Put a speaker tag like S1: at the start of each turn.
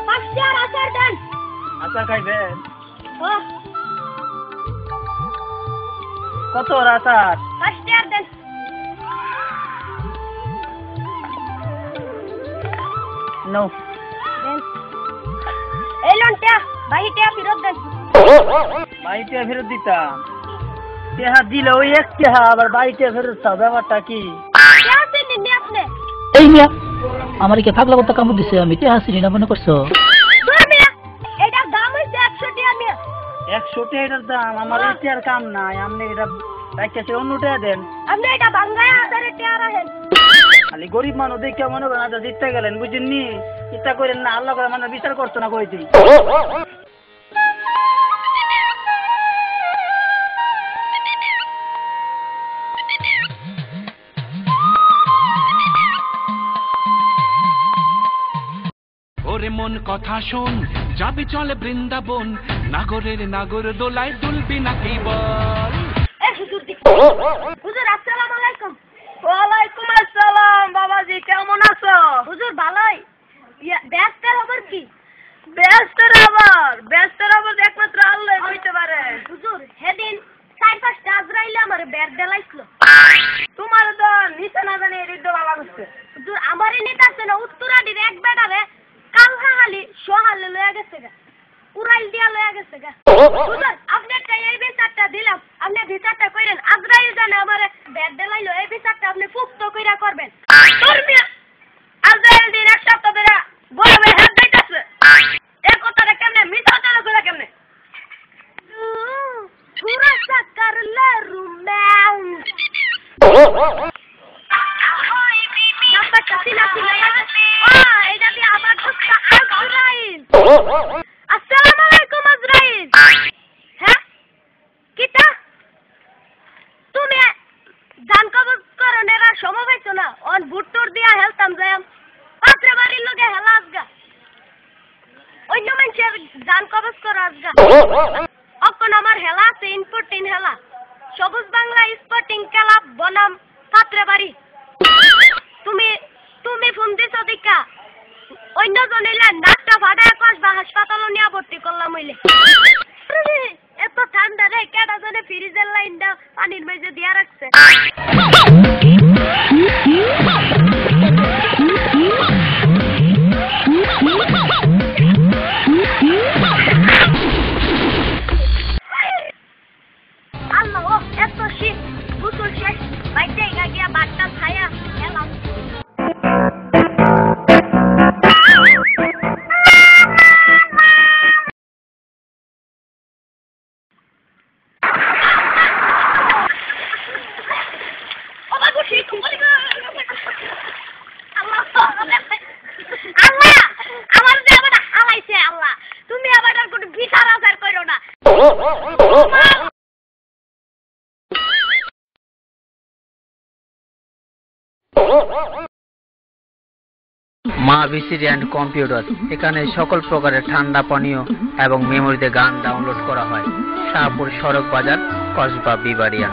S1: পাঁচটার আচার দেন।
S2: আচার খাইবেন?
S1: ও
S2: কত আচার?
S1: পাঁচটার দেন।
S2: নো
S1: দেন। এই লনটা ভাইটা ফেরত দেন।
S2: বাইটা ফেরত দিতাম। টেহা দিলে ওই এক টেহা আবার বাইটা ফেরত চাও, ব্যাপারটা কি?
S1: কেন চিনেন নি আপনি?
S3: এই মিয়া আমার কি পাগলা কথা কামড় দিছে, আমি টেহা চিনি না মনে করছো?
S1: দূর মিয়া, এটার দাম হইছে 100 টাকা মিয়া।
S2: 100 টাকা এটার দাম? আমার এটি আর কাম নাই, আপনি এটা রাখতেছে অন্য টাকা দেন।
S1: আপনি এটা বাঙ্গায় আচারে টাকা রাখেন।
S2: খালি গরিব মানুষ দেখে মনে করেন আজ জিততে গেলেন, বুঝছেন নি? চিন্তা করেন না, আল্লাহ করে মানে বিচার করতো না কইছি।
S4: ওরে মন কথা শোন, যাবি চলে বৃন্দাবন, নাগরের নাগর দোলায় দুলবি নাকি বল।
S1: হুজুর আসসালামু আলাইকুম।
S2: ওয়ালাইকুম আসসালাম। বাবাজি কেমন আছো?
S1: হুজুর ভালোই। ব্যস্তের খবর কি?
S2: ব্যস্তের আবার একমাত্র আল্লাহ কইতে পারে।
S1: হুজুর সেদিন 4-5টা আজরাইল আমার ব্যাগ দেলাইছিল।
S2: তোমার তো নিচে না জানি এদিক দিয়ে ভালো করছে।
S1: হুজুর আমারই নিতাছে না, উত্তরাডির এক বেটারে কালহালি সহালে লয়ে গেছে গা, উড়াইল দিয়া লয়ে গেছে গা। হুজুর আপনারটা এই বিচারটা দিলাম, আপনি বিচারটা কইরেন। আজরাইল জানে আমারে ব্যাগ দেলাইলো, এই বিচারটা আপনি পুক্ত কইরা করবেন।
S2: ধর্মিয়া আজরাইল দিন এক সপ্তাহ ধরে বড় ভাই হাত দিতেছে, এই কথাটা কেমনে মিথ্যা চালু করে কেমনে?
S1: পুরা সাকারলে রোম্যান্স নাম্বারটা দিলা দিলা। এটা দিয়ে আবার দোস্ত আজরাইল। আসসালামু আলাইকুম আজরাইল। হ্যাঁ কিটা তুমি জান কবজ করনের আর সময় পাইছো না? অন বুট্টুর দিয়া হেলতাম যাম পাত্রে বাড়ির লগে হেলা আজগা, অন্য মানুষের জান কবজ করা আজগা। অকন আমার হেলা আছে ইনপুটিন হেলা, সবুজ বাংলা স্পোর্টিং ক্লাব বনাম পাত্রে বাড়ি। তুমি ফোন দিছো দিকা অন্য জনিলে নাকটা ফাটায় কসবা হাসপাতাল নিয়ে ভর্তি করলাম হইলে। এত ঠান্ডা রে, কেডা জনে ফ্রিজের লাইনটা পানির মেঝে দিয়া রাখছে। আল্লাহ এত শীত, গোসল শেষ, বাইতে গিয়া বাটটা ছায়া গেলাম।
S3: মা ভিসিডি অ্যান্ড কম্পিউটার, এখানে সকল প্রকারের ঠান্ডা পানীয় এবং মেমোরিতে গান ডাউনলোড করা হয়। শাহপুর সড়ক বাজার, কসবা, বিবাড়িয়া।